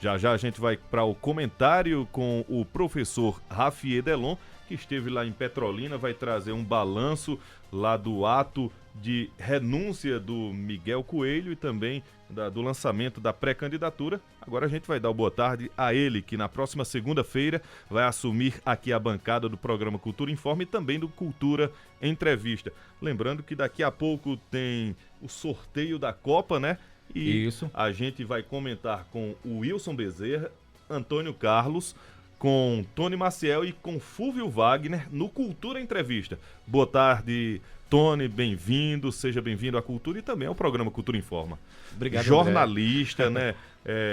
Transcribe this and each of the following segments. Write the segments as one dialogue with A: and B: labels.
A: Já já a gente vai para o comentário com o professor Rafier Delon, que esteve lá em Petrolina, vai trazer um balanço lá do ato de renúncia do Miguel Coelho e também do lançamento da pré-candidatura. Agora a gente vai dar o boa tarde a ele, que na próxima segunda-feira vai assumir aqui a bancada do programa Cultura Informa e também do Cultura Entrevista. Lembrando que daqui a pouco tem o sorteio da Copa, né? E
B: Isso.
A: A gente vai comentar com o Wilson Bezerra, Antônio Carlos, com Tony Maciel e com Fúvio Wagner no Cultura Entrevista. Boa tarde, Tony, bem-vindo, seja bem-vindo à Cultura e também ao programa Cultura Informa.
B: Obrigado,
A: jornalista, né?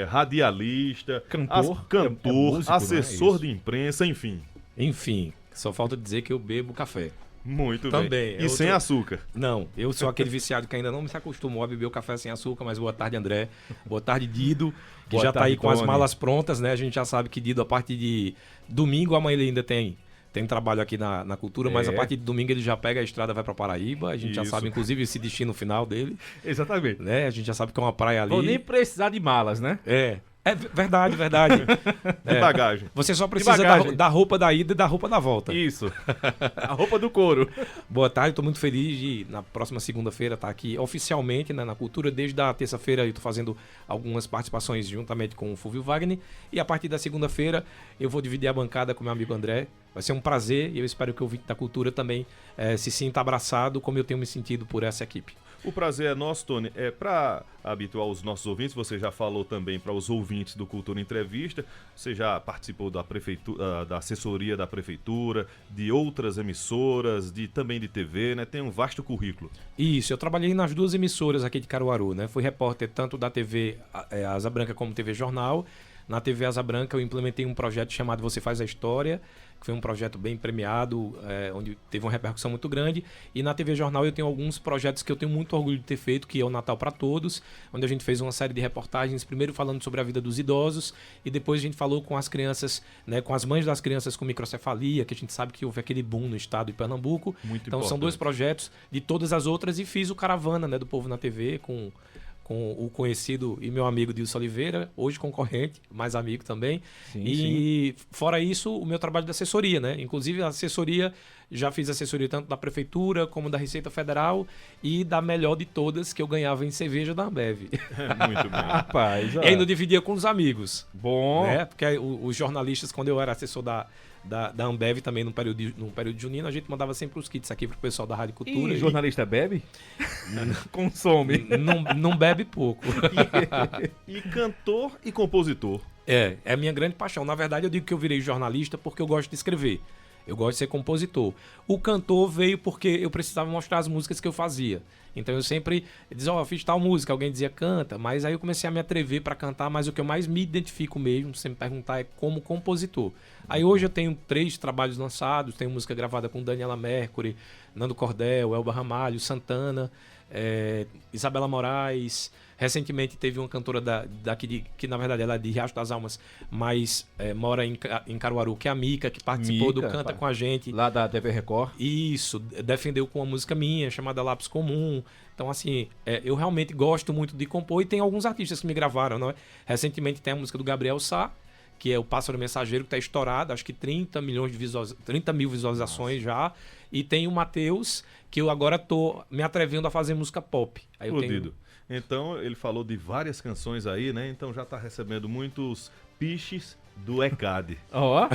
A: Radialista, cantor,
B: músico,
A: assessor
B: né?
A: de imprensa, enfim.
B: Enfim, só falta dizer que eu bebo café.
A: Muito
B: Também.
A: bem. E sem açúcar.
B: Não, eu sou aquele viciado que ainda não se acostumou a beber o café sem açúcar, mas boa tarde, André. Boa tarde, Dido, que
C: Boa
B: já tá
C: tarde,
B: aí com as
C: Tony.
B: malas prontas, né? A gente já sabe que Dido, a partir de domingo, amanhã ele ainda tem trabalho aqui na Cultura, mas a partir de domingo ele já pega a estrada, vai pra Paraíba. A gente já
A: Isso.
B: sabe, inclusive, esse destino final dele,
C: Exatamente.
B: né? A gente já sabe que é uma praia ali.
C: Vou nem precisar de malas, né?
B: É verdade, verdade.
A: De bagagem.
B: Você só precisa
C: bagagem.
B: da roupa da ida e da roupa da volta.
C: Isso. A roupa do couro.
B: Boa tarde, estou muito feliz de, na próxima segunda-feira, estar aqui oficialmente, né, na Cultura. Desde a terça-feira eu estou fazendo algumas participações juntamente com o Fúvio Wagner. E a partir da segunda-feira eu vou dividir a bancada com meu amigo André. Vai ser um prazer e eu espero que o ouvinte da Cultura também se sinta abraçado como eu tenho me sentido por essa equipe.
A: O prazer é nosso, Tony. Para habituar os nossos ouvintes, você já falou também para os ouvintes do Cultura Entrevista, você já participou da prefeitura, da assessoria da prefeitura, de outras emissoras, também de TV, né? Tem um vasto currículo.
B: Isso, eu trabalhei nas duas emissoras aqui de Caruaru, né? Fui repórter tanto da TV Asa Branca como TV Jornal. Na TV Asa Branca eu implementei um projeto chamado Você Faz a História, que foi um projeto bem premiado, onde teve uma repercussão muito grande. E na TV Jornal eu tenho alguns projetos que eu tenho muito orgulho de ter feito, que é o Natal para Todos, onde a gente fez uma série de reportagens, primeiro falando sobre a vida dos idosos, e depois a gente falou com as crianças, né, com as mães das crianças com microcefalia, que a gente sabe que houve aquele boom no estado de Pernambuco.
A: Muito
B: Então são
A: importante.
B: dois projetos de todas as outras, e fiz o Caravana, né, do Povo na TV, com o conhecido e meu amigo Dilson Oliveira, hoje concorrente, mais amigo também.
C: Sim.
B: Fora isso, o meu trabalho de assessoria, né? Inclusive a assessoria, já fiz assessoria tanto da Prefeitura como da Receita Federal e da melhor de todas, que eu ganhava em cerveja da Ambev.
A: Muito bem.
C: Rapaz,
B: E ainda dividia com os amigos.
C: Bom.
B: Né? Porque os jornalistas, quando eu era assessor da Ambev também no período junino, a gente mandava sempre os kits aqui pro pessoal da Rádio Cultura.
C: E jornalista bebe? Consome.
B: Não bebe pouco.
A: E cantor e compositor.
B: É a minha grande paixão. Na verdade, eu digo que eu virei jornalista porque eu gosto de escrever. Eu gosto de ser compositor. O cantor veio porque eu precisava mostrar as músicas que eu fazia. Então eu sempre dizia, fiz tal música, alguém dizia canta, mas aí eu comecei a me atrever para cantar, mas o que eu mais me identifico mesmo, se você me perguntar, é como compositor. Aí hoje eu tenho 3 trabalhos lançados, tenho música gravada com Daniela Mercury, Nando Cordel, Elba Ramalho, Santana, Isabela Moraes. Recentemente teve uma cantora daqui, que na verdade ela é de Riacho das Almas, mas mora em Caruaru, que é a Mica, que participou do Canta com a gente.
C: Lá da TV Record.
B: Isso, defendeu com uma música minha, chamada Lápis Comum. Então, assim, eu realmente gosto muito de compor e tem alguns artistas que me gravaram, não é? Recentemente tem a música do Gabriel Sá, que é o Pássaro Mensageiro, que está estourado, acho que 30 mil visualizações já. E tem o Matheus, que eu agora tô me atrevendo a fazer música pop. Aí eu
A: Dido. Então, ele falou de várias canções aí, né? Então já tá recebendo muitos piches do ECAD.
C: Ó.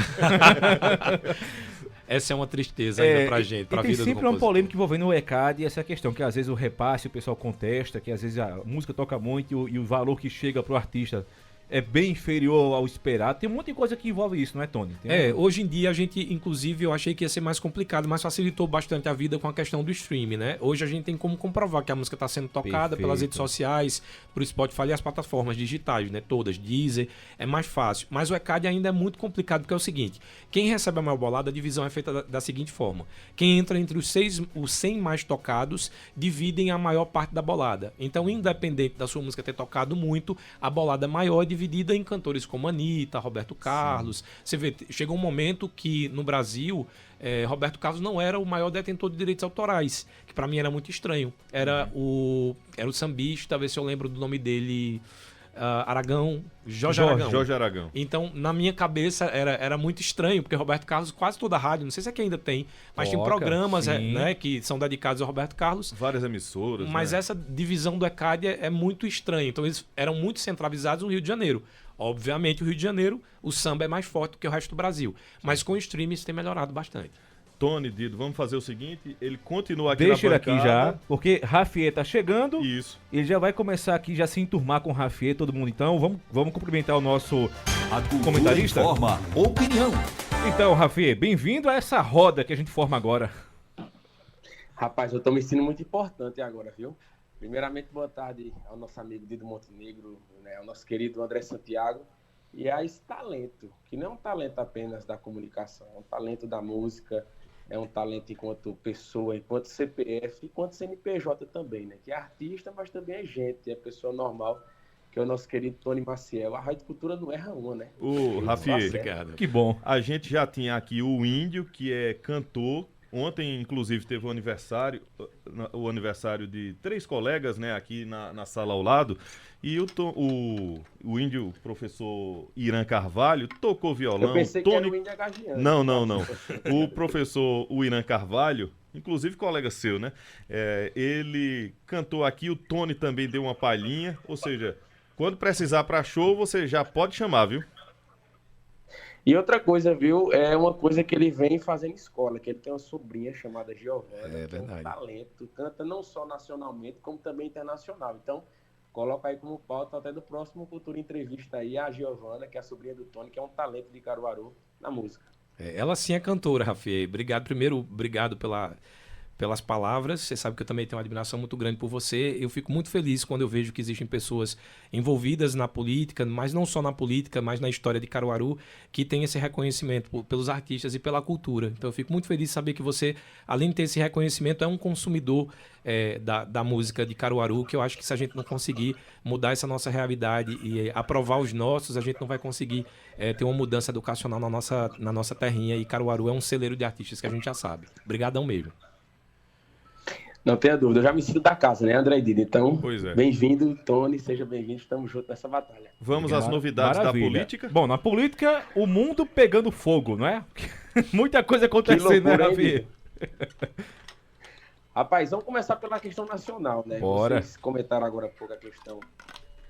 B: Essa é uma tristeza ainda pra gente, pra
C: e
B: vida
C: tem
B: do
C: sempre uma
B: compositor.
C: polêmica envolvendo o ECAD e essa questão, que às vezes o repasse o pessoal contesta, que às vezes a música toca muito e o valor que chega pro artista é bem inferior ao esperado. Tem um monte de coisa que envolve isso, não é, Tony?
B: Hoje em dia a gente, inclusive, eu achei que ia ser mais complicado, mas facilitou bastante a vida com a questão do streaming, né? Hoje a gente tem como comprovar que a música está sendo tocada pelas redes sociais, pro Spotify e as plataformas digitais, né? Todas, Deezer, é mais fácil. Mas o ECAD ainda é muito complicado, porque é o seguinte, quem recebe a maior bolada, a divisão é feita da seguinte forma. Quem entra entre os 100 mais tocados, dividem a maior parte da bolada. Então, independente da sua música ter tocado muito, a bolada maior é dividida em cantores como Anitta, Roberto Carlos. Sim. Você vê, chegou um momento que no Brasil, Roberto Carlos não era o maior detentor de direitos autorais, que pra mim era muito estranho. Era o sambista, ver se eu lembro do nome dele, Aragão, Jorge Aragão.
A: Jorge Aragão.
B: Então, na minha cabeça, era muito estranho, porque Roberto Carlos, quase toda a rádio, não sei se aqui ainda tem, mas tem programas né, que são dedicados ao Roberto Carlos.
A: Várias emissoras.
B: Mas
A: né?
B: essa divisão do ECAD é muito estranha. Então, eles eram muito centralizados no Rio de Janeiro. Obviamente, o Rio de Janeiro, o samba é mais forte do que o resto do Brasil. Mas com o streaming isso tem melhorado bastante.
A: Tony, Dido, vamos fazer o seguinte, ele continua aqui
C: Deixa
A: na
C: ele aqui já, porque Rafier tá chegando.
A: Isso.
C: Ele já vai começar aqui, já se enturmar com o Rafier, todo mundo. Então, vamos cumprimentar o nosso comentarista.
D: Informa opinião.
C: Então, Rafier, bem-vindo a essa roda que a gente forma agora.
E: Rapaz, eu tô me sentindo muito importante agora, viu? Primeiramente, boa tarde ao nosso amigo Dido Montenegro, né, ao nosso querido André Santiago, e a esse talento, que não é um talento apenas da comunicação, é um talento da música, é um talento enquanto pessoa, enquanto CPF, enquanto CNPJ também, né? Que é artista, mas também é gente, é pessoa normal, que é o nosso querido Tony Maciel. A Rádio Cultura não erra uma, né?
A: O Rafier,
C: que bom.
A: A gente já tinha aqui o Índio, que é cantor. Ontem, inclusive, teve o aniversário de 3 colegas, né, aqui na sala ao lado. E o Índio, o professor Irã Carvalho, tocou violão.
E: Eu pensei que era o Índio Agagiano.
A: Não. O professor Irã Carvalho, inclusive colega seu, né? Ele cantou aqui, o Tony também deu uma palhinha. Ou seja, quando precisar para show, você já pode chamar, viu?
E: E outra coisa, viu, é uma coisa que ele vem fazendo escola, que ele tem uma sobrinha chamada Giovana, que é um talento, canta não só nacionalmente, como também internacional. Então, coloca aí como pauta até do próximo Cultura Entrevista aí, a Giovana, que é a sobrinha do Tony, que é um talento de Caruaru na música.
B: Ela sim é cantora, Rafier. Obrigado pelas palavras. Você sabe que eu também tenho uma admiração muito grande por você. Eu fico muito feliz quando eu vejo que existem pessoas envolvidas na política, mas não só na política, mas na história de Caruaru, que tem esse reconhecimento pelos artistas e pela cultura. Então eu fico muito feliz de saber que você, além de ter esse reconhecimento, é um consumidor da música de Caruaru, que eu acho que se a gente não conseguir mudar essa nossa realidade e aprovar os nossos, a gente não vai conseguir ter uma mudança educacional na nossa terrinha. E Caruaru é um celeiro de artistas que a gente já sabe. Obrigadão mesmo.
E: Não tenha dúvida, eu já me sinto da casa, né, André Dido? Então,
A: Pois
E: bem-vindo, Tony, seja bem-vindo, estamos juntos nessa batalha.
A: Vamos às novidades da política?
C: Bom, na política, o mundo pegando fogo, não é? Muita coisa acontecendo, né, Rafi?
E: Rapaz, vamos começar pela questão nacional, né?
C: Bora.
E: Vocês comentaram agora há pouco a questão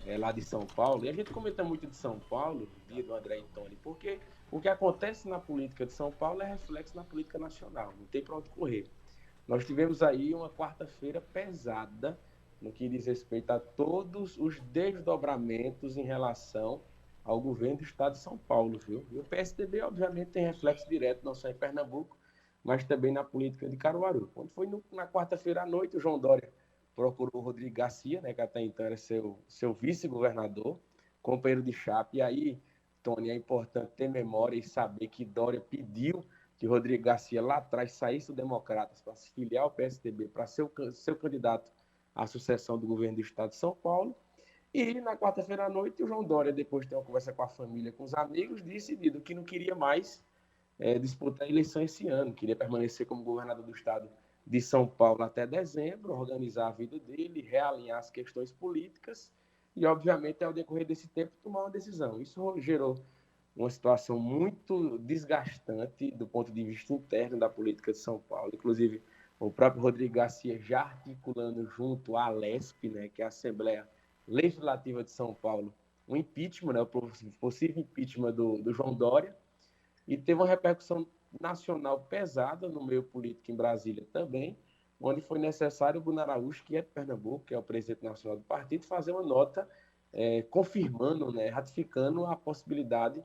E: lá de São Paulo, e a gente comenta muito de São Paulo, Dido, André e Tony, porque o que acontece na política de São Paulo é reflexo na política nacional, não tem para onde correr. Nós tivemos aí uma quarta-feira pesada no que diz respeito a todos os desdobramentos em relação ao governo do estado de São Paulo, viu? E o PSDB, obviamente, tem reflexo direto não só em Pernambuco, mas também na política de Caruaru. Quando foi na quarta-feira à noite, o João Dória procurou o Rodrigo Garcia, né, que até então era seu vice-governador, companheiro de chapa. E aí, Tony, é importante ter memória e saber que Dória pediu que Rodrigo Garcia lá atrás saísse do Democratas para se filiar ao PSDB, para ser seu candidato à sucessão do governo do estado de São Paulo. E na quarta-feira à noite, o João Dória, depois de ter uma conversa com a família, com os amigos, decidido que não queria mais disputar a eleição esse ano, queria permanecer como governador do estado de São Paulo até dezembro, organizar a vida dele, realinhar as questões políticas e, obviamente, ao decorrer desse tempo, tomar uma decisão. Isso gerou uma situação muito desgastante do ponto de vista interno da política de São Paulo. Inclusive, o próprio Rodrigo Garcia já articulando junto à ALESP, né, que é a Assembleia Legislativa de São Paulo, um impeachment, né, o possível impeachment do João Dória, e teve uma repercussão nacional pesada no meio político em Brasília também, onde foi necessário o Bruno Araújo, que é de Pernambuco, que é o presidente nacional do partido, fazer uma nota confirmando, né, ratificando a possibilidade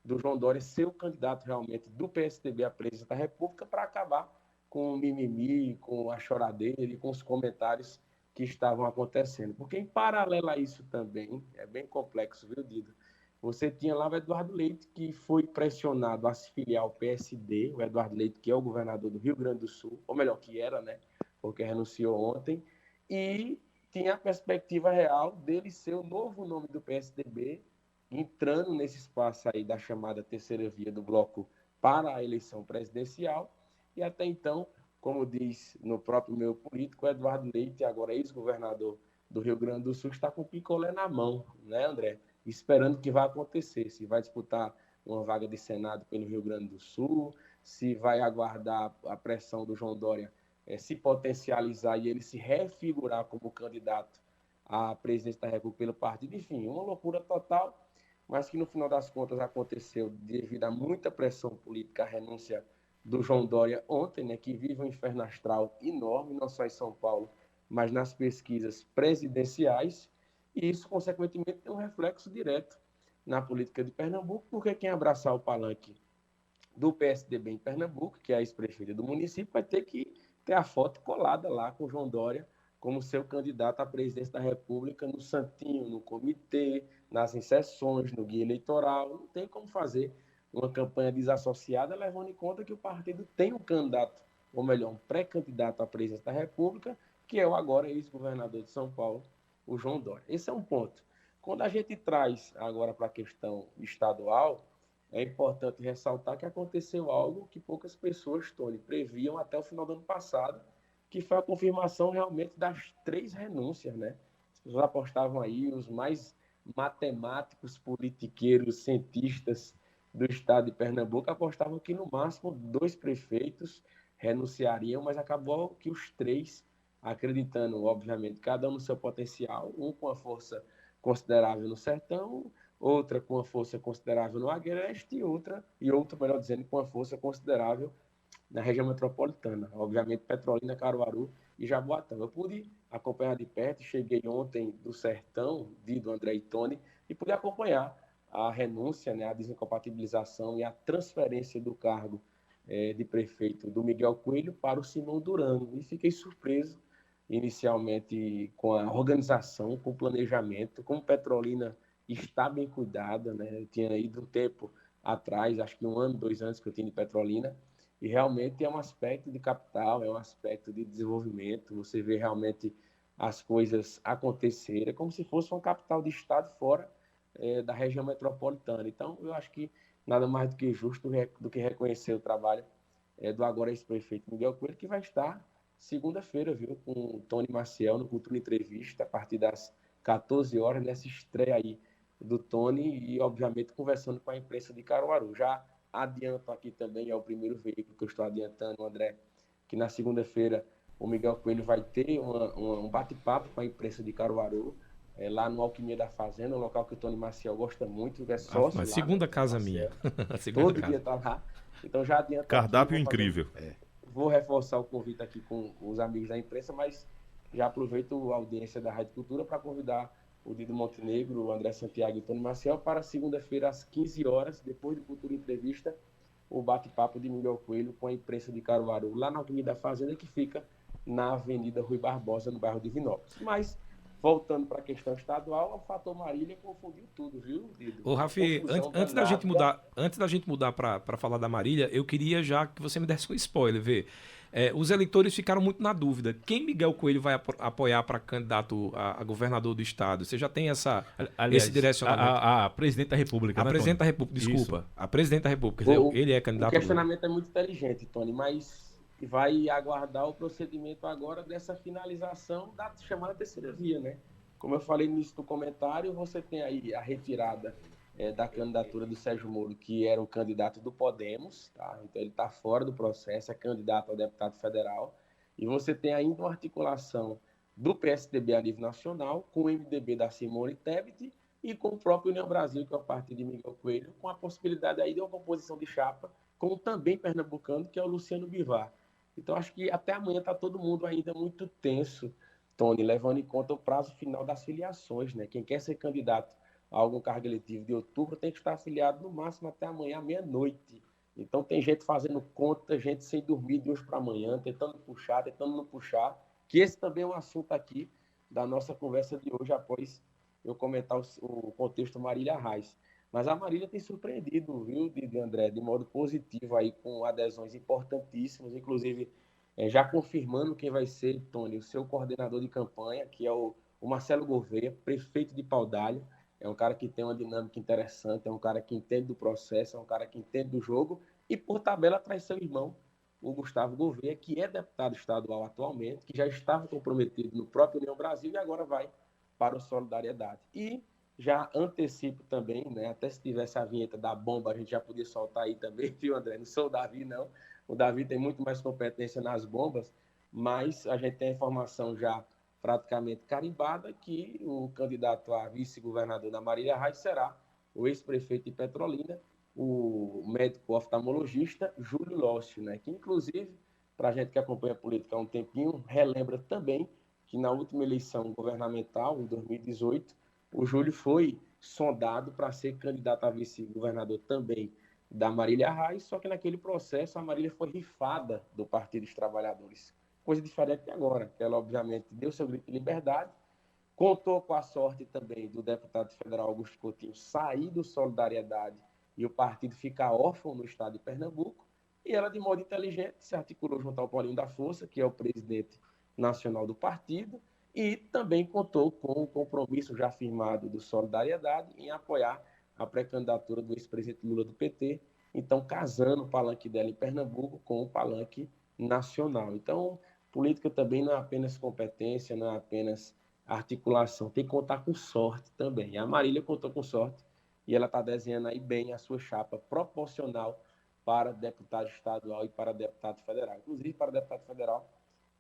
E: do João Dória ser o candidato realmente do PSDB à presidência da República para acabar com o mimimi, com a choradeira e com os comentários que estavam acontecendo. Porque em paralelo a isso também, é bem complexo, viu, Dido? Você tinha lá o Eduardo Leite, que foi pressionado a se filiar ao PSD, o Eduardo Leite, que é o governador do Rio Grande do Sul, ou melhor, que era, né, porque renunciou ontem, e tinha a perspectiva real dele ser o novo nome do PSDB, entrando nesse espaço aí da chamada terceira via do bloco para a eleição presidencial, e até então, como diz no próprio meio político, Eduardo Leite, agora ex-governador do Rio Grande do Sul está com o picolé na mão, né, André? Esperando que vai acontecer, se vai disputar uma vaga de Senado pelo Rio Grande do Sul, se vai aguardar a pressão do João Dória se potencializar e ele se refigurar como candidato à presidência da República pelo partido. Enfim, uma loucura total, mas que no final das contas aconteceu devido a muita pressão política, a renúncia do João Dória ontem, né, que vive um inferno astral enorme, não só em São Paulo, mas nas pesquisas presidenciais, e isso, consequentemente, tem um reflexo direto na política de Pernambuco, porque quem abraçar o palanque do PSDB em Pernambuco, que é a ex-prefeita do município, vai ter que ter a foto colada lá com o João Dória como seu candidato à presidência da República no santinho, no comitê, nas inserções, no guia eleitoral. Não tem como fazer uma campanha desassociada, levando em conta que o partido tem um candidato, ou melhor, um pré-candidato à presidência da República, que é o agora ex-governador de São Paulo, o João Dória. Esse é um ponto. Quando a gente traz agora para a questão estadual, é importante ressaltar que aconteceu algo que poucas pessoas, Tony, previam até o final do ano passado, que foi a confirmação realmente das 3 renúncias, né? As pessoas apostavam aí, os mais matemáticos, politiqueiros, cientistas do estado de Pernambuco apostavam que no máximo 2 prefeitos renunciariam, mas acabou que os 3, acreditando, obviamente, cada um no seu potencial, um com a força considerável no Sertão, outra com uma força considerável no Agreste e outra, melhor dizendo, com uma força considerável na região metropolitana, obviamente Petrolina, Caruaru e Jaboatão. Eu pude acompanhar de perto, cheguei ontem do Sertão, do André e Tony, e pude acompanhar a renúncia, né, a desincompatibilização e a transferência do cargo de prefeito do Miguel Coelho para o Simão Durano. E fiquei surpreso, inicialmente, com a organização, com o planejamento, como Petrolina está bem cuidada, né? Eu tinha ido um tempo atrás, acho que 1 ano, 2 anos que eu tinha de Petrolina, e realmente é um aspecto de capital, é um aspecto de desenvolvimento, você vê realmente as coisas acontecerem, como se fosse uma capital de estado fora da região metropolitana. Então, eu acho que nada mais do que justo do que reconhecer o trabalho do agora ex-prefeito Miguel Coelho, que vai estar segunda-feira, viu, com o Tony Maciel no Cultura Entrevista, a partir das 14 horas, nessa estreia aí do Tony e, obviamente, conversando com a imprensa de Caruaru. Já adianto aqui também, é o primeiro veículo que eu estou adiantando, André, que na segunda-feira o Miguel Coelho vai ter um bate-papo com a imprensa de Caruaru, lá no Alquimia da Fazenda, um local que o Tony Maciel gosta muito, que é sócio
B: mas
E: lá.
B: Segunda casa minha.
E: Segunda todo casa. Dia tá lá. Então já adianto.
A: Cardápio incrível.
E: Vou reforçar o convite aqui com os amigos da imprensa, mas já aproveito a audiência da Rádio Cultura para convidar o Dido Montenegro, o André Santiago e o Tony Maciel para segunda-feira às 15 horas, depois do Cultura Entrevista, o bate-papo de Miguel Coelho com a imprensa de Caruaru, lá na Avenida Fazenda, que fica na Avenida Rui Barbosa, no bairro de Vinópolis. Mas, voltando para a questão estadual, o fator Marília confundiu tudo, viu, Dido?
B: Ô, Rafi, antes da gente mudar para falar da Marília, eu queria já que você me desse um spoiler, vê. Os eleitores ficaram muito na dúvida. Quem Miguel Coelho vai apoiar para candidato a governador do estado? Você já tem esse direcionamento?
C: A presidente da República,
B: né, presidente da República, desculpa. Isso. A presidente da República, quer dizer, ele é candidato.
E: O questionamento é muito inteligente, Tony, mas vai aguardar o procedimento agora dessa finalização da chamada terceira via, né? Como eu falei no início do comentário, você tem aí a retirada da candidatura do Sérgio Moro, que era o candidato do Podemos, tá? Então ele está fora do processo, é candidato a deputado federal, e você tem ainda uma articulação do PSDB a nível nacional, com o MDB da Simone Tebet e com o próprio União Brasil, que é o partido de Miguel Coelho, com a possibilidade aí de uma composição de chapa, com também pernambucano, que é o Luciano Bivar. Então acho que até amanhã está todo mundo ainda muito tenso, Tony, levando em conta o prazo final das filiações, né? Quem quer ser candidato a algum cargo eletivo de outubro tem que estar afiliado no máximo até amanhã, meia-noite. Então tem gente fazendo conta, gente sem dormir de hoje para amanhã, tentando puxar, tentando não puxar, que esse também é um assunto aqui da nossa conversa de hoje, após eu comentar o contexto Marília Reis. Mas a Marília tem surpreendido, viu, de André, de modo positivo aí, com adesões importantíssimas, inclusive já confirmando quem vai ser, Tony, o seu coordenador de campanha, que é o Marcelo Gouveia, prefeito de Paudalho. É um cara que tem uma dinâmica interessante, é um cara que entende do processo, é um cara que entende do jogo e, por tabela, traz seu irmão, o Gustavo Gouveia, que é deputado estadual atualmente, que já estava comprometido no próprio União Brasil e agora vai para o Solidariedade. E já antecipo também, né, até se tivesse a vinheta da bomba, a gente já podia soltar aí também, viu, André? Não sou o Davi, não. O Davi tem muito mais competência nas bombas, mas a gente tem a informação já praticamente carimbada que o candidato a vice-governador da Marília Reis será o ex-prefeito de Petrolina, o médico oftalmologista Júlio Lócio, né? Que inclusive, para a gente que acompanha a política há um tempinho, relembra também que na última eleição governamental, em 2018, o Júlio foi sondado para ser candidato a vice-governador também da Marília Reis, só que naquele processo a Marília foi rifada do Partido dos Trabalhadores. Coisa diferente agora, que ela obviamente deu seu grito de liberdade, contou com a sorte também do deputado federal Augusto Coutinho sair do Solidariedade e o partido ficar órfão no estado de Pernambuco, e ela, de modo inteligente, se articulou junto ao Paulinho da Força, que é o presidente nacional do partido, e também contou com o compromisso já firmado do Solidariedade em apoiar a pré-candidatura do ex-presidente Lula do PT, então casando o palanque dela em Pernambuco com o palanque nacional. Então, política também não é apenas competência, não é apenas articulação, tem que contar com sorte também. A Marília contou com sorte e ela está desenhando aí bem a sua chapa proporcional para deputado estadual e para deputado federal. Inclusive, para deputado federal,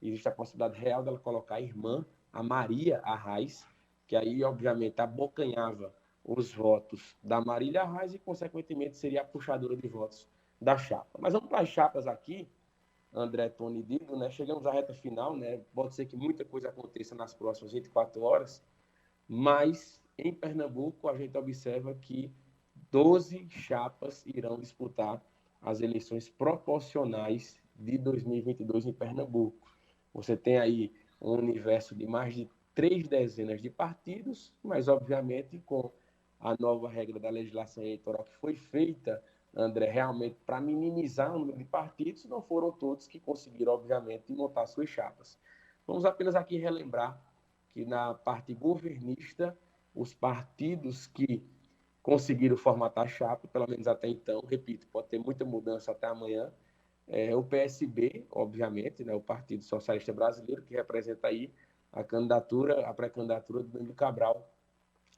E: existe a possibilidade real dela colocar a irmã, a Maria Arraes, que aí, obviamente, abocanhava os votos da Marília Arraes e, consequentemente, seria a puxadora de votos da chapa. Mas vamos para as chapas aqui, André, Tony e Dido, né? Chegamos à reta final, né? Pode ser que muita coisa aconteça nas próximas 24 horas, mas em Pernambuco a gente observa que 12 chapas irão disputar as eleições proporcionais de 2022 em Pernambuco. Você tem aí um universo de mais de 3 dezenas de partidos, mas obviamente com a nova regra da legislação eleitoral que foi feita, André, realmente para minimizar o número de partidos, não foram todos que conseguiram, obviamente, montar suas chapas. Vamos apenas aqui relembrar que na parte governista, os partidos que conseguiram formatar a chapa, pelo menos até então, repito, pode ter muita mudança até amanhã, o PSB, obviamente, né, o Partido Socialista Brasileiro, que representa aí a candidatura, a pré-candidatura do Danilo Cabral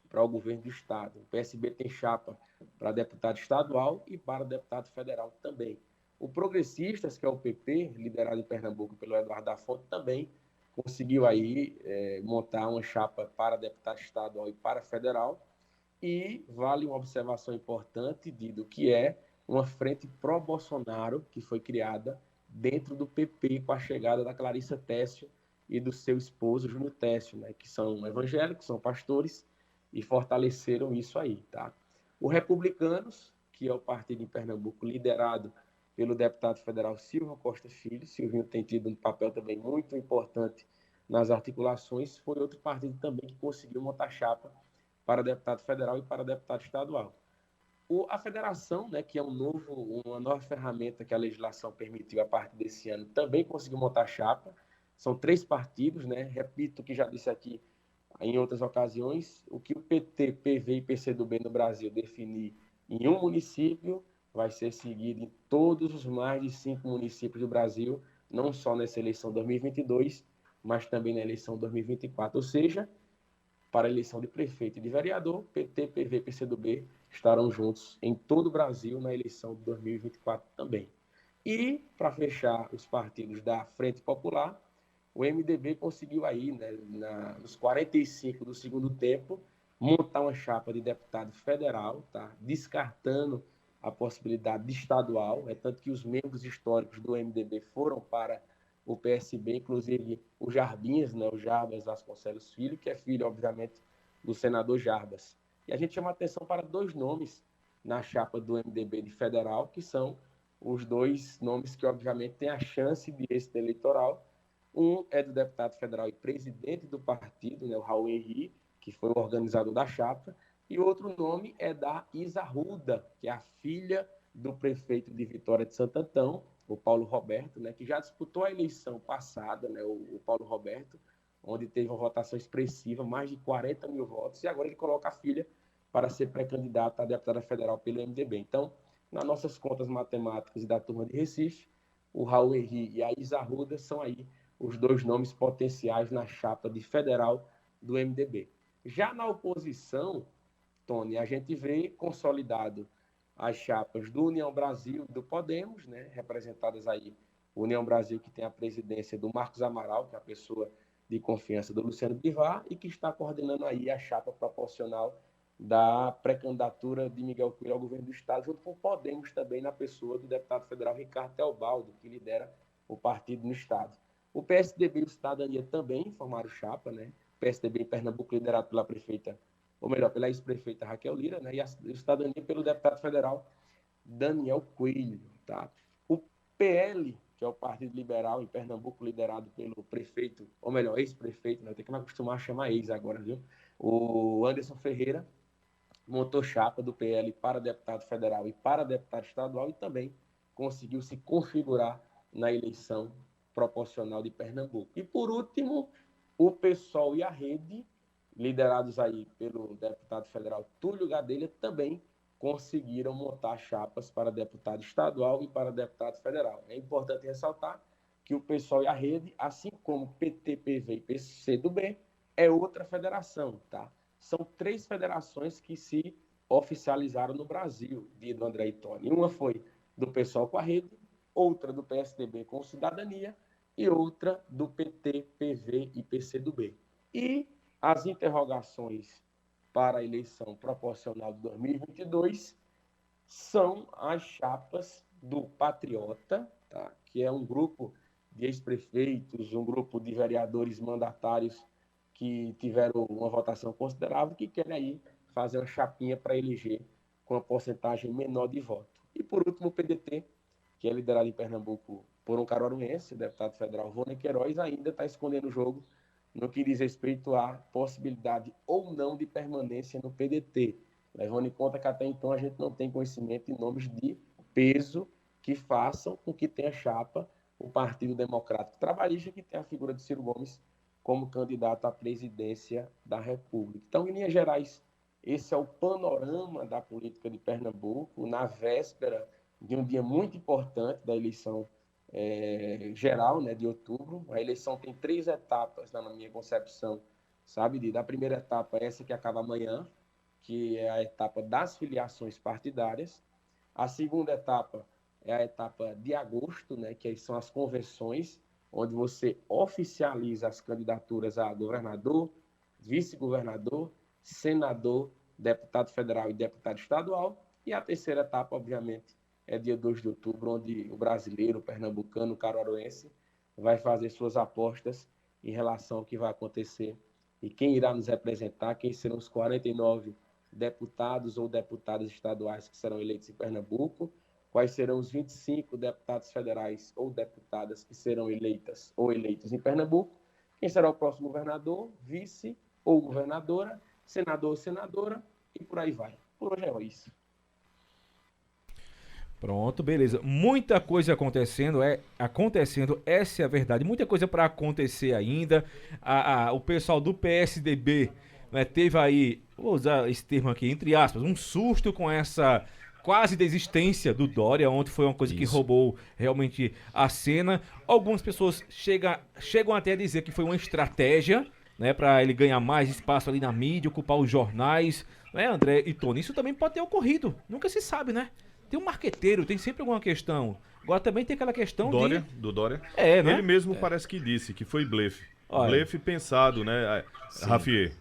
E: para o governo do estado. O PSB tem chapa para deputado estadual e para deputado federal também. O Progressistas, que é o PP, liderado em Pernambuco pelo Eduardo da Fonte, também conseguiu aí montar uma chapa para deputado estadual e para federal. E vale uma observação importante, Dido, que é uma frente pró-Bolsonaro que foi criada dentro do PP com a chegada da Clarissa Thécio e do seu esposo Júnior Thécio, né, que são evangélicos, são pastores, e fortaleceram isso aí, tá? O Republicanos, que é o partido em Pernambuco liderado pelo deputado federal Silvio Costa Filho, Silvinho tem tido um papel também muito importante nas articulações, foi outro partido também que conseguiu montar chapa para deputado federal e para deputado estadual. A federação, né, que é uma nova ferramenta que a legislação permitiu a partir desse ano, também conseguiu montar chapa. São 3 partidos, né? Repito o que já disse aqui em outras ocasiões, o que o PT, PV e PCdoB no Brasil definir em um município vai ser seguido em todos os mais de 5 municípios do Brasil, não só nessa eleição 2022, mas também na eleição 2024. Ou seja, para a eleição de prefeito e de vereador, PT, PV e PCdoB estarão juntos em todo o Brasil na eleição de 2024 também. E, para fechar os partidos da Frente Popular, o MDB conseguiu aí, né, nos 45 do segundo tempo, montar uma chapa de deputado federal, tá? Descartando a possibilidade de estadual, tanto que os membros históricos do MDB foram para o PSB, inclusive o Jarbinhas, né, o Jarbas Vasconcelos Filho, que é filho, obviamente, do senador Jarbas. E a gente chama a atenção para 2 nomes na chapa do MDB de federal, que são os 2 nomes que, obviamente, têm a chance de êxito eleitoral. Um é do deputado federal e presidente do partido, né, o Raul Henri, que foi o organizador da chapa, e outro nome é da Isa Arruda, que é a filha do prefeito de Vitória de Santo Antão, o Paulo Roberto, né, que já disputou a eleição passada, né, o Paulo Roberto, onde teve uma votação expressiva, mais de 40 mil votos, e agora ele coloca a filha para ser pré-candidata a deputada federal pelo MDB. Então, nas nossas contas matemáticas e da turma de Recife, o Raul Henri e a Isa Arruda são aí os 2 nomes potenciais na chapa de federal do MDB. Já na oposição, Tony, a gente vê consolidado as chapas do União Brasil e do Podemos, né, representadas aí, União Brasil, que tem a presidência do Marcos Amaral, que é a pessoa de confiança do Luciano Bivar, e que está coordenando aí a chapa proporcional da pré-candidatura de Miguel Coelho ao governo do Estado, junto com o Podemos também, na pessoa do deputado federal Ricardo Teobaldo, que lidera o partido no Estado. O PSDB e o Cidadania também formaram chapa, né? O PSDB em Pernambuco liderado pela prefeita, ou melhor, pela ex-prefeita Raquel Lira, né? E a Cidadania pelo deputado federal Daniel Coelho, tá? O PL, que é o Partido Liberal em Pernambuco, liderado pelo prefeito, ou melhor, ex-prefeito, né? Tem que me acostumar a chamar ex agora, viu? O Anderson Ferreira montou chapa do PL para deputado federal e para deputado estadual e também conseguiu se configurar na eleição proporcional de Pernambuco. E, por último, o PSOL e a Rede, liderados aí pelo deputado federal Túlio Gadelha, também conseguiram montar chapas para deputado estadual e para deputado federal. É importante ressaltar que o PSOL e a Rede, assim como PT, PV e PCdoB, é outra federação, tá? São 3 federações que se oficializaram no Brasil, do André e Tony. Uma foi do PSOL com a Rede, outra do PSDB com Cidadania e outra do PT, PV e PCdoB. E as interrogações para a eleição proporcional de 2022 são as chapas do Patriota, tá? Que é um grupo de ex-prefeitos, um grupo de vereadores mandatários que tiveram uma votação considerável, que querem aí fazer uma chapinha para eleger com uma porcentagem menor de voto. E, por último, o PDT, que é liderado em Pernambuco por um caruaruense, o deputado federal Rony Queiroz, ainda está escondendo o jogo no que diz respeito à possibilidade ou não de permanência no PDT, levando em conta que até então a gente não tem conhecimento de nomes de peso que façam com que tenha chapa o Partido Democrático Trabalhista, que tem a figura de Ciro Gomes como candidato à presidência da República. Então, em linhas gerais, esse é o panorama da política de Pernambuco, na véspera de um dia muito importante da eleição geral, né, de outubro. A eleição tem 3 etapas, na minha concepção, sabe? Da primeira etapa, essa que acaba amanhã, que é a etapa das filiações partidárias. A segunda etapa é a etapa de agosto, né, que são as convenções, onde você oficializa as candidaturas a governador, vice-governador, senador, deputado federal e deputado estadual. E a terceira etapa, obviamente, é dia 2 de outubro, onde o brasileiro, o pernambucano, o caruaruense vai fazer suas apostas em relação ao que vai acontecer e quem irá nos representar, quem serão os 49 deputados ou deputadas estaduais que serão eleitos em Pernambuco, quais serão os 25 deputados federais ou deputadas que serão eleitas ou eleitos em Pernambuco, quem será o próximo governador, vice ou governadora, senador ou senadora, e por aí vai. Por hoje é isso.
C: Pronto, beleza. Muita coisa acontecendo, essa é a verdade. Muita coisa para acontecer ainda. O pessoal do PSDB, né, teve aí, vou usar esse termo aqui, entre aspas, um susto com essa quase desistência do Dória. Ontem foi uma coisa que roubou realmente a cena. Algumas pessoas chegam até a dizer que foi uma estratégia, né, para ele ganhar mais espaço ali na mídia, ocupar os jornais, né, André e Tony? Isso também pode ter ocorrido, nunca se sabe, né? Tem um marqueteiro, tem sempre alguma questão. Agora também tem aquela questão
A: do Dória.
C: É, né?
A: Ele mesmo parece que disse que foi blefe.
C: Olha.
A: Blefe pensado, né, Rafier?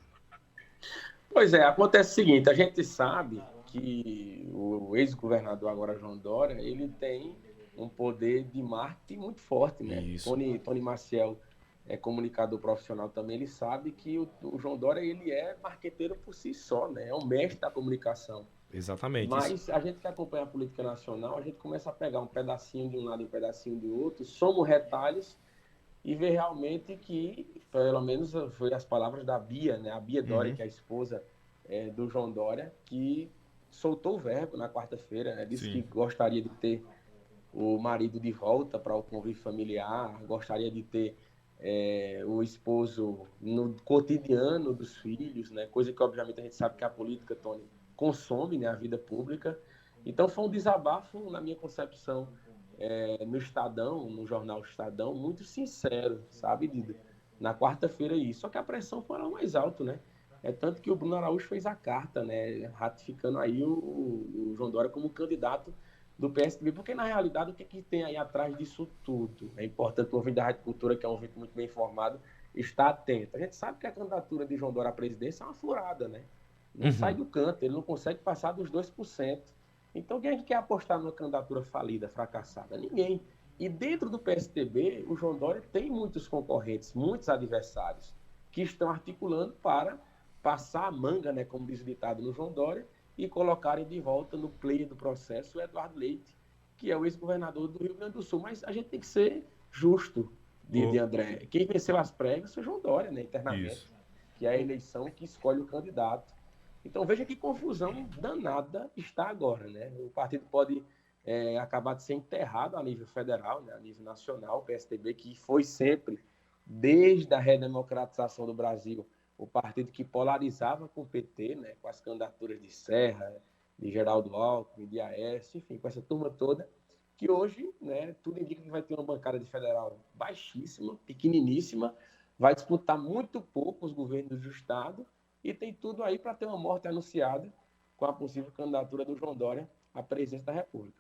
E: Pois é, acontece o seguinte, a gente sabe que o ex-governador agora, João Dória, ele tem um poder de marketing muito forte, né?
A: Isso.
E: Tony Maciel é comunicador profissional também, ele sabe que o João Dória, ele é marqueteiro por si só, né? É um mestre da comunicação.
B: Exatamente.
E: Mas a gente que acompanha a política nacional, a gente começa a pegar um pedacinho de um lado e um pedacinho do outro, soma retalhos e vê realmente que, pelo menos foi as palavras da Bia, né? A Bia Dória, que é a esposa do João Dória, que soltou o verbo na quarta-feira, né? Disse que gostaria de ter o marido de volta para o convívio familiar, gostaria de ter o esposo no cotidiano dos filhos, né? Coisa que obviamente a gente sabe que a política, Tony, consome, né, a vida pública. Então foi um desabafo, na minha concepção, no Estadão, no jornal Estadão, muito sincero, sabe, Dida? Na quarta-feira isso. Só que a pressão foi lá mais alto, né? É tanto que o Bruno Araújo fez a carta, né? Ratificando aí o João Dória como candidato do PSDB, porque na realidade o que tem aí atrás disso tudo? É importante o ouvinte da Rádio Cultura, que é um ouvinte muito bem informado, estar atento. A gente sabe que a candidatura de João Dória à presidência é uma furada, né? Não sai do canto, ele não consegue passar dos 2%. Então, quem é que quer apostar numa candidatura falida, fracassada? Ninguém. E dentro do PSDB, o João Dória tem muitos concorrentes, muitos adversários, que estão articulando para passar a manga, né, como diz o ditado no João Dória, e colocarem de volta no play do processo o Eduardo Leite, que é o ex-governador do Rio Grande do Sul. Mas a gente tem que ser justo, de André. Quem venceu as prévias foi o João Dória, né, internamente, isso, que é a eleição que escolhe o candidato. Então veja que confusão danada está agora, né? O partido pode acabar de ser enterrado a nível federal, né? A nível nacional, o PSDB, que foi sempre, desde a redemocratização do Brasil, o partido que polarizava com o PT, né? Com as candidaturas de Serra, de Geraldo Alckmin, de Aécio, enfim, com essa turma toda, que hoje, né, tudo indica que vai ter uma bancada de federal baixíssima, pequeniníssima, vai disputar muito pouco os governos do Estado, e tem tudo aí para ter uma morte anunciada com a possível candidatura do João Dória à presidência da República.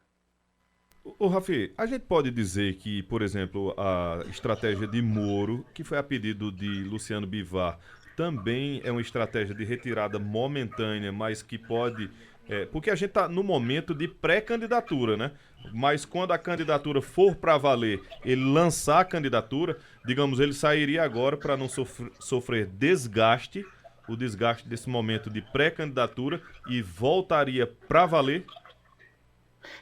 A: Ô, Rafi, a gente pode dizer que, por exemplo, a estratégia de Moro, que foi a pedido de Luciano Bivar, também é uma estratégia de retirada momentânea, mas que pode... porque a gente está no momento de pré-candidatura, né? Mas quando a candidatura for para valer, ele lançar a candidatura, digamos, ele sairia agora para não sofrer desgaste, o desgaste desse momento de pré-candidatura, e voltaria para valer?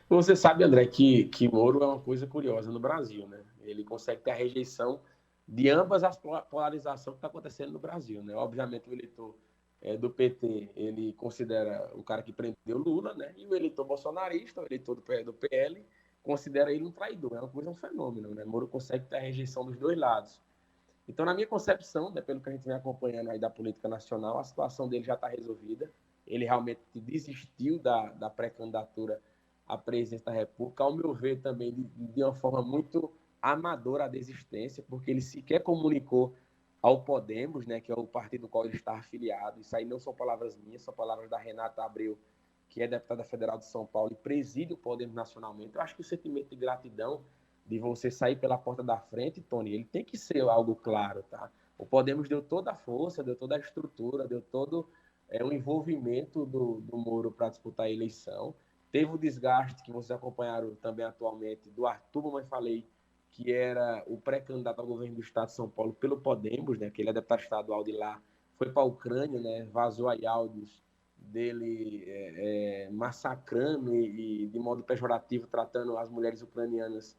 E: Você sabe, André, que Moro é uma coisa curiosa no Brasil, né? Ele consegue ter a rejeição de ambas as polarizações que está acontecendo no Brasil, né? Obviamente, o eleitor do PT, ele considera o cara que prendeu Lula, né? E o eleitor bolsonarista, o eleitor do PL, considera ele um traidor. É uma coisa, um fenômeno, né? Moro consegue ter a rejeição dos dois lados. Então, na minha concepção, né, pelo que a gente vem acompanhando aí da política nacional, a situação dele já está resolvida. Ele realmente desistiu da pré-candidatura à presidência da República, ao meu ver também de uma forma muito amadora a desistência, porque ele sequer comunicou ao Podemos, né, que é o partido no qual ele está afiliado. Isso aí não são palavras minhas, são palavras da Renata Abreu, que é deputada federal de São Paulo e preside o Podemos nacionalmente. Eu acho que o sentimento de gratidão de você sair pela porta da frente, Tony, ele tem que ser algo claro, tá? O Podemos deu toda a força, deu toda a estrutura, deu todo o envolvimento do Moro para disputar a eleição. Teve o desgaste que vocês acompanharam também atualmente do Arthur, como eu falei, que era o pré-candidato ao governo do estado de São Paulo pelo Podemos, né? Que ele é deputado estadual de lá, foi para a Ucrânia, né? Vazou aí áudios dele massacrando e de modo pejorativo tratando as mulheres ucranianas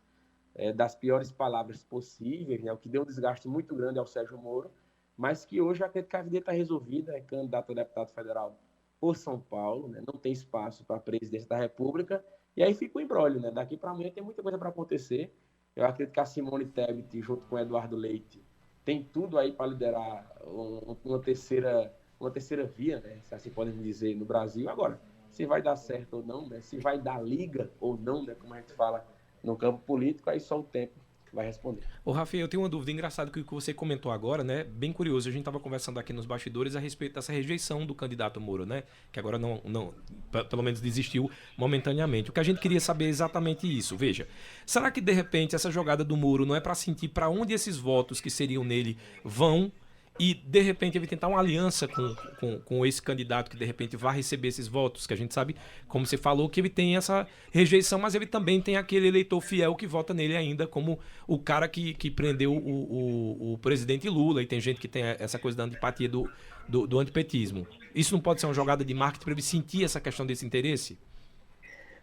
E: das piores palavras possíveis, né? O que deu um desgaste muito grande ao Sérgio Moro, mas que hoje a vida está resolvida, é candidato a deputado federal por São Paulo, né? Não tem espaço para a presidência da República, e aí fica o imbróglio, né? Daqui para amanhã tem muita coisa para acontecer. Eu acredito que a Simone Tebet, junto com o Eduardo Leite, tem tudo aí para liderar uma terceira via, né? Se assim podemos dizer, no Brasil. Agora, se vai dar certo ou não, né? Se vai dar liga ou não, né? Como a gente fala no campo político, aí só o tempo vai responder.
B: Ô, Rafael, eu tenho uma dúvida engraçada que você comentou agora, né? Bem curioso. A gente estava conversando aqui nos bastidores a respeito dessa rejeição do candidato Moro, né? Que agora não pelo menos desistiu momentaneamente. O que a gente queria saber é exatamente isso. Veja, será que de repente essa jogada do Moro não é para sentir para onde esses votos que seriam nele vão? E, de repente, ele tentar uma aliança com esse candidato que, de repente, vai receber esses votos, que a gente sabe, como você falou, que ele tem essa rejeição, mas ele também tem aquele eleitor fiel que vota nele ainda, como o cara que prendeu o presidente Lula, e tem gente que tem essa coisa da antipatia do antipetismo. Isso não pode ser uma jogada de marketing para ele sentir essa questão desse interesse?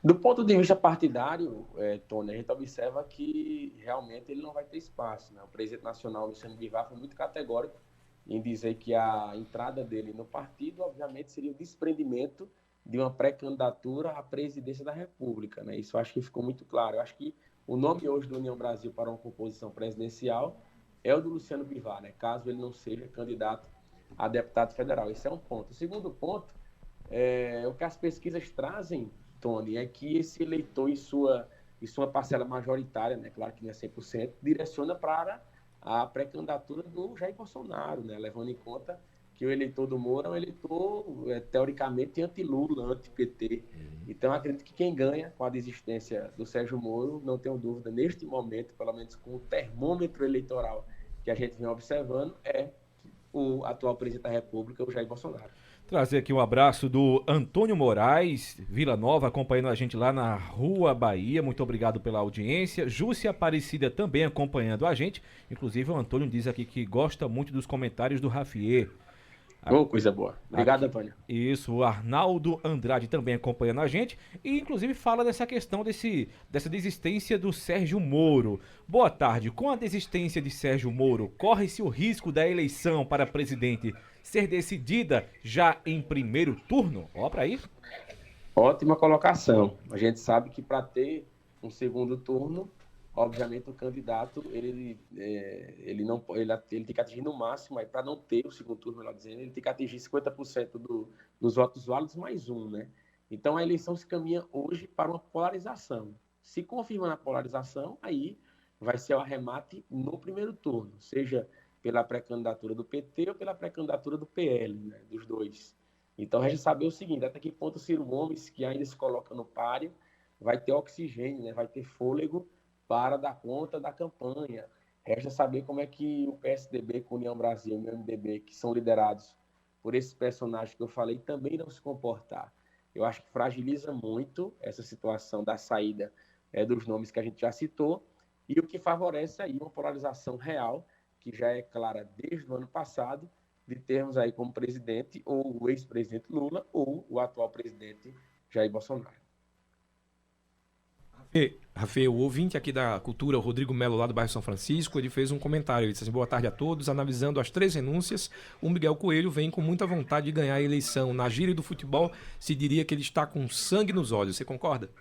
E: Do ponto de vista partidário, Tony, a gente observa que realmente ele não vai ter espaço, né? O presidente nacional, Luciano Bivar, foi muito categórico em dizer que a entrada dele no partido, obviamente, seria o desprendimento de uma pré-candidatura à presidência da República, né? Isso eu acho que ficou muito claro. Eu acho que o nome hoje do União Brasil para uma composição presidencial é o do Luciano Bivar, né? Caso ele não seja candidato a deputado federal. Esse é um ponto. O segundo ponto, o que as pesquisas trazem, Tony, é que esse eleitor, em isso é uma parcela majoritária, né, claro que não é 100%, direciona para a pré-candidatura do Jair Bolsonaro, né, levando em conta que o eleitor do Moro é um eleitor, teoricamente, anti-Lula, anti-PT. Então, acredito que quem ganha com a desistência do Sérgio Moro, não tenho dúvida, neste momento, pelo menos com o termômetro eleitoral que a gente vem observando, é o atual presidente da República, o Jair Bolsonaro.
C: Trazer aqui um abraço do Antônio Moraes, Vila Nova, acompanhando a gente lá na Rua Bahia. Muito obrigado pela audiência. Júcia Aparecida também acompanhando a gente. Inclusive, o Antônio diz aqui que gosta muito dos comentários do Rafier.
E: Coisa boa. Obrigado, Antônio.
C: Isso, o Arnaldo Andrade também acompanhando a gente e inclusive fala dessa questão dessa desistência do Sérgio Moro. Boa tarde. Com a desistência de Sérgio Moro, corre-se o risco da eleição para presidente ser decidida já em primeiro turno? Ó, para aí.
E: Ótima colocação. A gente sabe que para ter um segundo turno, obviamente o candidato ele tem que atingir no máximo, para não ter o segundo turno, melhor dizendo, ele tem que atingir 50% dos votos válidos mais um, né? Então a eleição se caminha hoje para uma polarização. Se confirmar a polarização, aí vai ser o arremate no primeiro turno, seja pela pré-candidatura do PT ou pela pré-candidatura do PL, né? Dos dois. Então a gente saber o seguinte, até que ponto o Ciro Gomes, que ainda se coloca no páreo, vai ter oxigênio, né? Vai ter fôlego para dar conta da campanha. Resta saber como é que o PSDB com União Brasil e o MDB, que são liderados por esses personagens que eu falei, também não se comportar. Eu acho que fragiliza muito essa situação da saída dos nomes que a gente já citou, e o que favorece aí uma polarização real, que já é clara desde o ano passado, de termos aí como presidente ou o ex-presidente Lula ou o atual presidente Jair Bolsonaro.
B: Rafael, o ouvinte aqui da Cultura, o Rodrigo Melo, lá do bairro São Francisco, ele fez um comentário. Ele disse assim: boa tarde a todos. Analisando as 3 renúncias, o Miguel Coelho vem com muita vontade de ganhar a eleição. Na gíria do futebol, se diria que ele está com sangue nos olhos. Você concorda?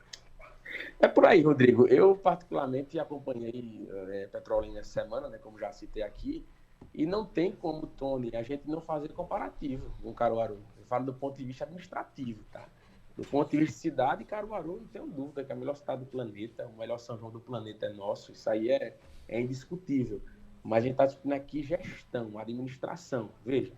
E: É por aí, Rodrigo. Eu, particularmente, acompanhei Petrolina essa semana, né, como já citei aqui, e não tem como, Tony, a gente não fazer comparativo com Caruaru. Eu falo do ponto de vista administrativo, tá? Do ponto de vista de cidade, Caruaru, não tenho dúvida que é a melhor cidade do planeta, o melhor São João do planeta é nosso, isso aí é indiscutível. Mas a gente está discutindo aqui gestão, administração. Veja,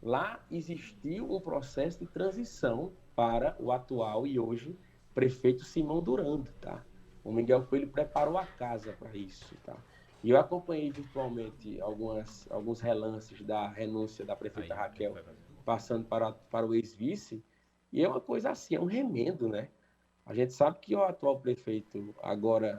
E: lá existiu um processo de transição para o atual e hoje prefeito Simão Durando, tá? O Miguel Coelho preparou a casa para isso, tá? E eu acompanhei virtualmente alguns relances da renúncia da prefeita Raquel, passando para o ex-vice. E é uma coisa assim, é um remendo, né? A gente sabe que o atual prefeito agora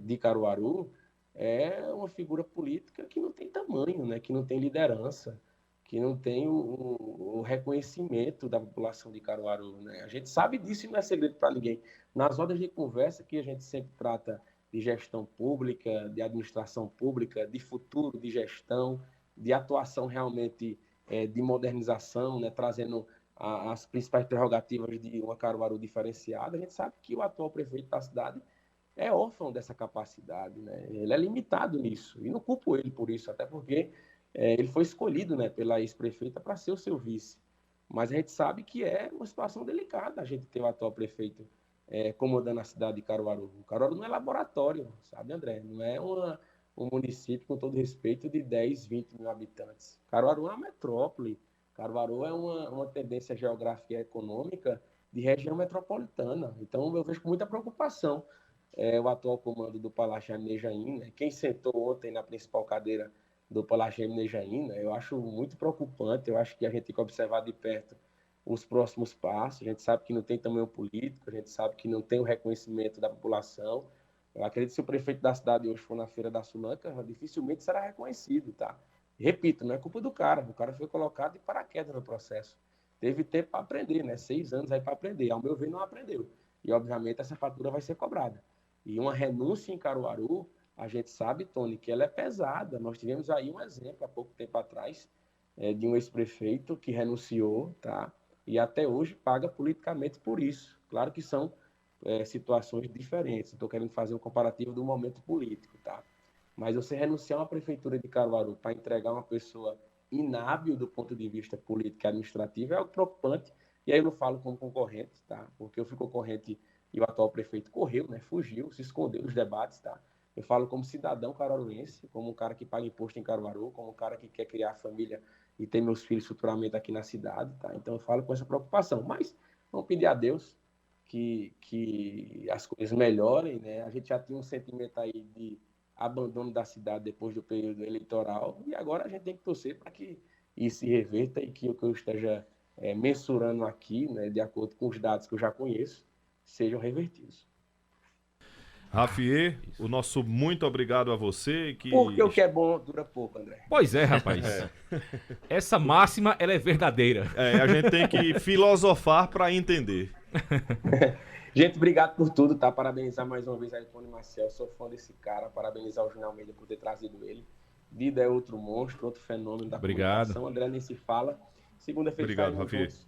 E: de Caruaru é uma figura política que não tem tamanho, né? Que não tem liderança, que não tem o reconhecimento da população de Caruaru, né? A gente sabe disso e não é segredo para ninguém. Nas rodas de conversa que a gente sempre trata de gestão pública, de administração pública, de futuro de gestão, de atuação realmente de modernização, né? Trazendo as principais prerrogativas de uma Caruaru diferenciada, a gente sabe que o atual prefeito da cidade é órfão dessa capacidade, né? Ele é limitado nisso, e não culpo ele por isso, até porque ele foi escolhido, né, pela ex-prefeita para ser o seu vice. Mas a gente sabe que é uma situação delicada a gente ter o atual prefeito comandando a cidade de Caruaru. O Caruaru não é laboratório, sabe, André? Não é um município, com todo respeito, de 10, 20 mil habitantes. Caruaru é uma metrópole. Caruaru é uma tendência geográfica e econômica de região metropolitana. Então, eu vejo com muita preocupação o atual comando do Palácio Jaime, né? Quem sentou ontem na principal cadeira do Palácio Jaime, né? Eu acho muito preocupante. Eu acho que a gente tem que observar de perto os próximos passos. A gente sabe que não tem tamanho político, a gente sabe que não tem o reconhecimento da população. Eu acredito que se o prefeito da cidade hoje for na Feira da Sulanca, dificilmente será reconhecido, tá? Repito, não é culpa do cara. O cara foi colocado de paraquedas no processo. Teve tempo para aprender, né? 6 anos aí para aprender. Ao meu ver, não aprendeu. E, obviamente, essa fatura vai ser cobrada. E uma renúncia em Caruaru, a gente sabe, Tony, que ela é pesada. Nós tivemos aí um exemplo, há pouco tempo atrás, de um ex-prefeito que renunciou, tá? E até hoje paga politicamente por isso. Claro que são situações diferentes. Estou querendo fazer um comparativo do momento político, tá? Mas você renunciar a uma prefeitura de Caruaru para entregar uma pessoa inábil do ponto de vista político e administrativo é algo preocupante. E aí eu não falo como concorrente, tá? Porque eu fui concorrente e o atual prefeito correu, né, fugiu, se escondeu dos debates, tá? Eu falo como cidadão caruaruense, como um cara que paga imposto em Caruaru, como um cara que quer criar família e ter meus filhos futuramente aqui na cidade, tá? Então eu falo com essa preocupação, mas vamos pedir a Deus que as coisas melhorem, né? A gente já tinha um sentimento aí de abandono da cidade depois do período eleitoral e agora a gente tem que torcer para que isso se reverta e que o que eu esteja mensurando aqui, né, de acordo com os dados que eu já conheço, sejam revertidos.
A: Rafiê, o nosso muito obrigado a você.
E: Porque o que é bom dura pouco, André.
C: Pois é, rapaz. Essa máxima, ela é verdadeira.
A: A gente tem que filosofar para entender.
E: Gente, obrigado por tudo, tá? Parabenizar mais uma vez a Tony Marcel, sou fã desse cara, parabenizar o Júnior Almeida por ter trazido ele. Dida é outro monstro, outro fenômeno da comunicação. André nem se fala. Segunda-feira estaremos juntos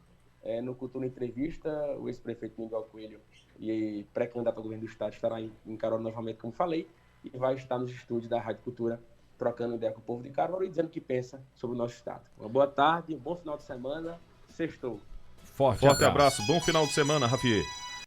E: no Cultura Entrevista, o ex-prefeito Miguel Coelho e pré-candidato ao governo do estado estará em Caruaru novamente, como falei, e vai estar nos estúdios da Rádio Cultura trocando ideia com o povo de Caruaru e dizendo o que pensa sobre o nosso estado. Uma boa tarde, um bom final de semana, sextou.
A: Forte abraço, bom final de semana, Rafiê.